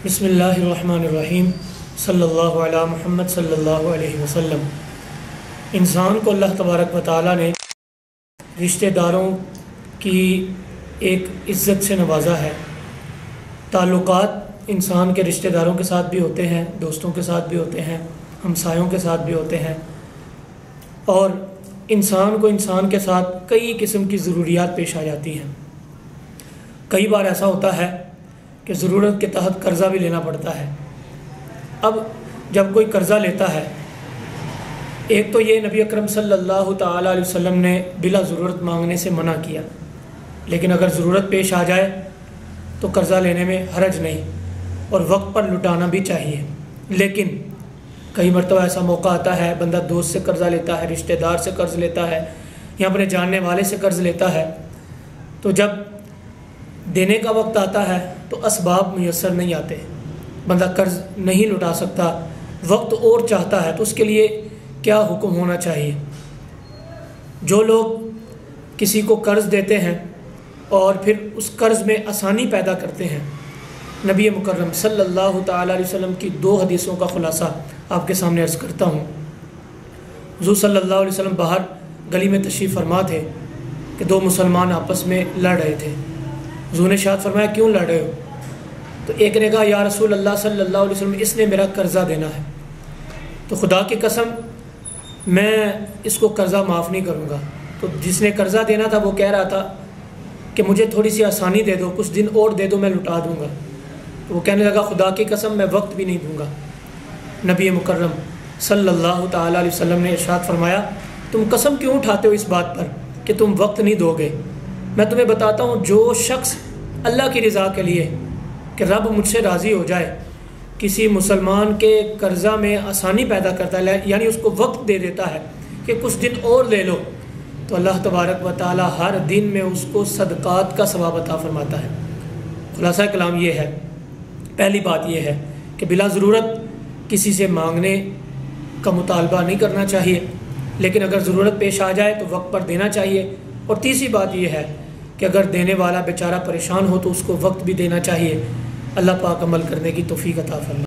बिस्मिल्लाहिर्रहमानिर्रहीम सल्लल्लाहु अला मुहम्मद सल्लल्लाहु अलैहि वसल्लम। इंसान को अल्लाह तबारक व तआला ने रिश्तेदारों की एक इज़्ज़त से नवाजा है। ताल्लुकात इंसान के रिश्तेदारों के साथ भी होते हैं, दोस्तों के साथ भी होते हैं, हमसायों के साथ भी होते हैं, और इंसान को इंसान के साथ कई किस्म की ज़रूरियात पेश आ जाती हैं। कई बार ऐसा होता है कि ज़रूरत के तहत कर्ज़ा भी लेना पड़ता है। अब जब कोई कर्ज़ा लेता है, एक तो ये नबी अकरम सल्लल्लाहु ताला अलैहि वसल्लम ने बिला ज़रूरत मांगने से मना किया, लेकिन अगर ज़रूरत पेश आ जाए तो कर्ज़ा लेने में हरज नहीं और वक्त पर लुटाना भी चाहिए। लेकिन कई मरतबा ऐसा मौका आता है, बंदा दोस्त से कर्ज़ा लेता है, रिश्तेदार से कर्ज़ लेता है या अपने जानने वाले से कर्ज़ लेता है, तो जब देने का वक्त आता है तो असबाब मुयस्सर नहीं आते, बंदा कर्ज़ नहीं लुटा सकता, वक्त और चाहता है, तो उसके लिए क्या हुक्म होना चाहिए। जो लोग किसी को कर्ज़ देते हैं और फिर उस कर्ज़ में आसानी पैदा करते हैं, नबी मुकर्रम सल्लल्लाहु ताला अलैहि वसल्लम की दो हदीसों का खुलासा आपके सामने अर्ज़ करता हूँ। हुज़ूर सल्लल्लाहु अलैहि वसल्लम बाहर गली में तशरीफ़ फरमा थे कि दो मुसलमान आपस में लड़ रहे थे। हुज़ूर ने इरशाद फरमाया, क्यों लड़ रहे हो? तो एक ने कहा, या रसूल अल्लाह सल्लल्लाहु अलैहि वसल्लम, इसने मेरा कर्ज़ा देना है, तो खुदा की कसम मैं इसको कर्ज़ा माफ़ नहीं करूँगा। तो जिसने कर्ज़ा देना था वो कह रहा था कि मुझे थोड़ी सी आसानी दे दो, कुछ दिन और दे दो, मैं लुटा दूँगा। तो वो कहने लगा, खुदा की कसम मैं वक्त भी नहीं दूँगा। नबी मुकर्रम सल्लल्लाहु ताला अलैहि वसल्लम ने इरशाद फरमाया, तुम कसम क्यों उठाते हो इस बात पर कि तुम वक्त नहीं दोगे? मैं तुम्हें बताता हूँ, जो शख्स अल्लाह की रज़ा के लिए कि रब मुझसे राज़ी हो जाए किसी मुसलमान के कर्ज़ा में आसानी पैदा करता है, यानी उसको वक्त दे देता है कि कुछ दिन और ले लो, तो अल्लाह तबारक व तआला हर दिन में उसको सदक़ात का सवाब अता फरमाता है। खुलासा कलाम ये है, पहली बात यह है कि बिला ज़रूरत किसी से मांगने का मुतालबा नहीं करना चाहिए, लेकिन अगर ज़रूरत पेश आ जाए तो वक्त पर देना चाहिए। और तीसरी बात यह है कि अगर देने वाला बेचारा परेशान हो तो उसको वक्त भी देना चाहिए। अल्लाह पाक अमल करने की तौफीक अता फरमाए।